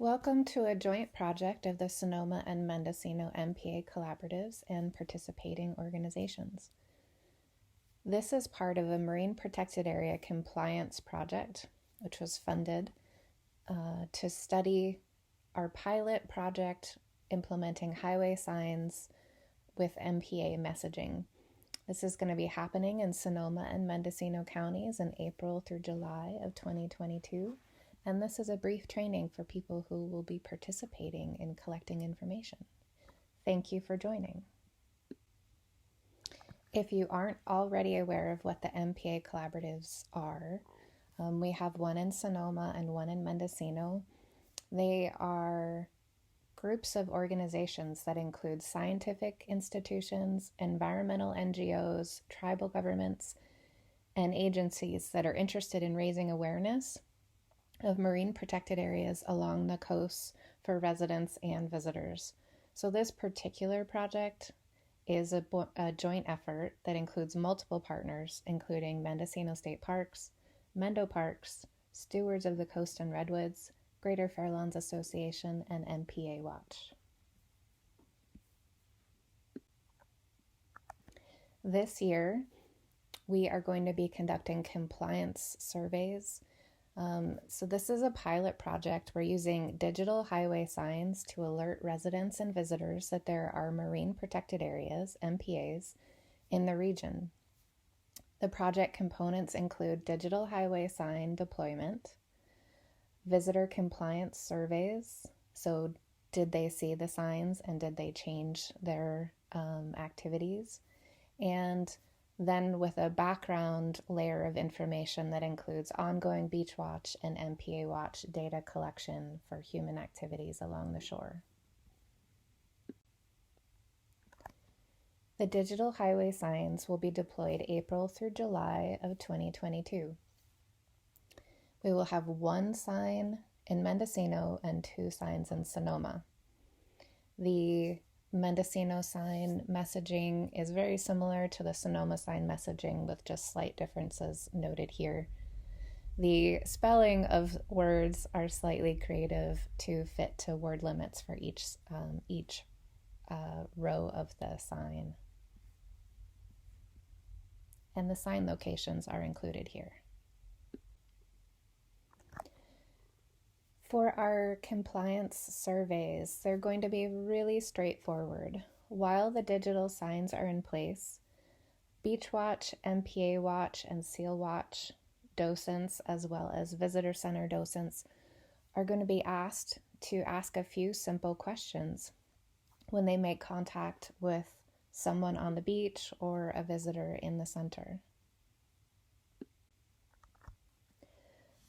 Welcome to a joint project of the Sonoma and Mendocino MPA collaboratives and participating organizations. This is part of a Marine Protected Area Compliance project, which was funded to study our pilot project implementing highway signs with MPA messaging. This is going to be happening in Sonoma and Mendocino counties in April through July of 2022. And this is a brief training for people who will be participating in collecting information. Thank you for joining. If you aren't already aware of what the MPA collaboratives are, we have one in Sonoma and one in Mendocino. They are groups of organizations that include scientific institutions, environmental NGOs, tribal governments, and agencies that are interested in raising awareness of marine protected areas along the coast for residents and visitors. So this particular project is a joint effort that includes multiple partners, including Mendocino State Parks, Mendo Parks, Stewards of the Coast and Redwoods, Greater Fairlawns Association, and MPA Watch. This year, we are going to be conducting compliance surveys. So this is a pilot project. We're using digital highway signs to alert residents and visitors that there are marine protected areas, MPAs, in the region. The project components include digital highway sign deployment, visitor compliance surveys. So did they see the signs and did they change their activities? And then with a background layer of information that includes ongoing beach watch and MPA watch data collection for human activities along the shore. The digital highway signs will be deployed April through July of 2022. We will have one sign in Mendocino and two signs in Sonoma. The Mendocino sign messaging is very similar to the Sonoma sign messaging with just slight differences noted here. The spelling of words are slightly creative to fit to word limits for each row of the sign. And the sign locations are included here. For our compliance surveys, they're going to be really straightforward. While the digital signs are in place, Beach Watch, MPA Watch, and Seal Watch docents, as well as visitor center docents, are going to be asked to ask a few simple questions when they make contact with someone on the beach or a visitor in the center.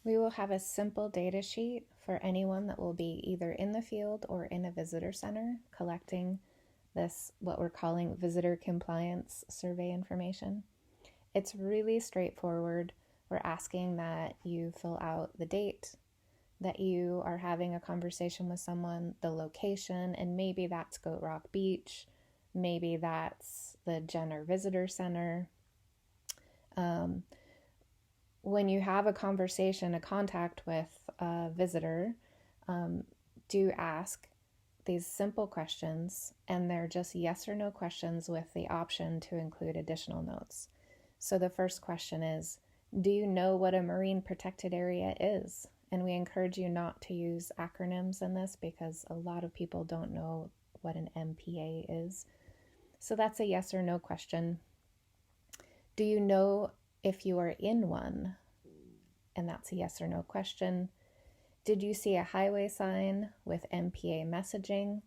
We will have a simple data sheet for anyone that will be either in the field or in a visitor center collecting this, what we're calling visitor compliance survey information. It's really straightforward. We're asking that you fill out the date that you are having a conversation with someone, the location, and maybe that's Goat Rock Beach, maybe that's the Jenner Visitor Center. When you have a conversation, a contact with a visitor, do ask these simple questions, and they're just yes or no questions with the option to include additional notes. So the first question is, do you know what a marine protected area is? And we encourage you not to use acronyms in this because a lot of people don't know what an MPA is. So that's a yes or no question. Do you know if you are in one? And that's a yes or no question. Did you see a highway sign with MPA messaging?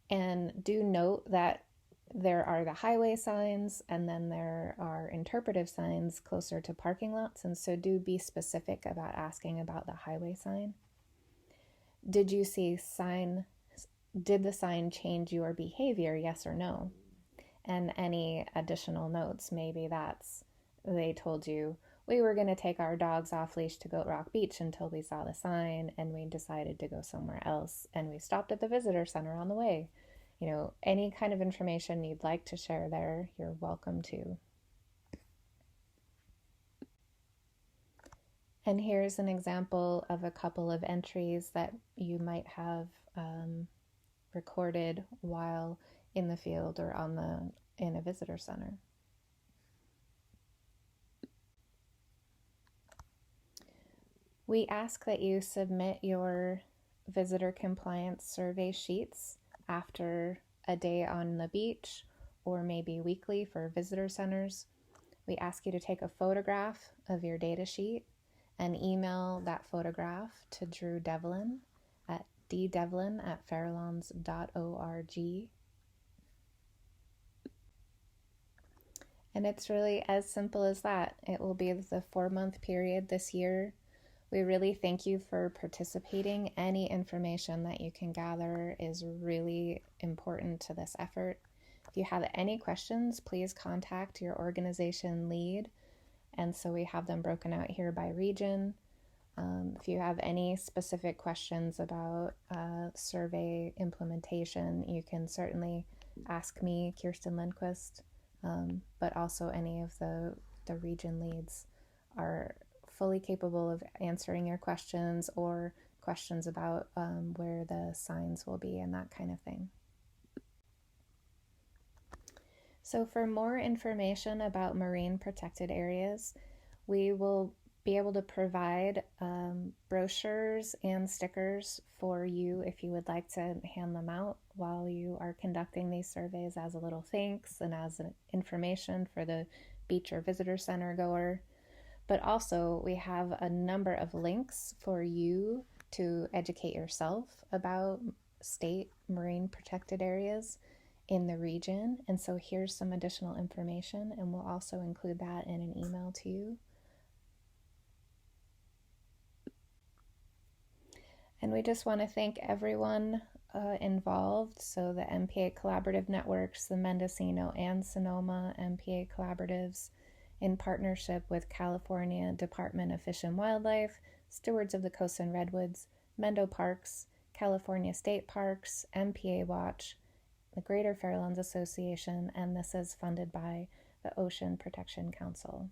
And do note that there are the highway signs and then there are interpretive signs closer to parking lots. And so do be specific about asking about the highway sign. Did you see did the sign change your behavior? Yes or no? And any additional notes, maybe that's, they told you, we were going to take our dogs off leash to Goat Rock Beach until we saw the sign and we decided to go somewhere else and we stopped at the visitor center on the way. You know, any kind of information you'd like to share there, you're welcome to. And here's an example of a couple of entries that you might have recorded while in the field or in a visitor center. We ask that you submit your visitor compliance survey sheets after a day on the beach or maybe weekly for visitor centers. We ask you to take a photograph of your data sheet and email that photograph to Drew Devlin at ddevlin@farallones.org. And it's really as simple as that. It will be the 4-month period this year. We really thank you for participating. Any information that you can gather is really important to this effort. If you have any questions, please contact your organization lead. And so we have them broken out here by region. If you have any specific questions about survey implementation, you can certainly ask me, Kirsten Lindquist, but also any of the region leads are fully capable of answering your questions or questions about where the signs will be and that kind of thing. So for more information about marine protected areas, we will be able to provide brochures and stickers for you if you would like to hand them out while you are conducting these surveys as a little thanks and as information for the beach or visitor center goer. But also we have a number of links for you to educate yourself about state marine protected areas in the region. And so here's some additional information, and we'll also include that in an email to you. And we just want to thank everyone involved. So the MPA Collaborative Networks, the Mendocino and Sonoma MPA Collaboratives, in partnership with California Department of Fish and Wildlife, Stewards of the Coast and Redwoods, Mendo Parks, California State Parks, MPA Watch, the Greater Farallones Association, and this is funded by the Ocean Protection Council.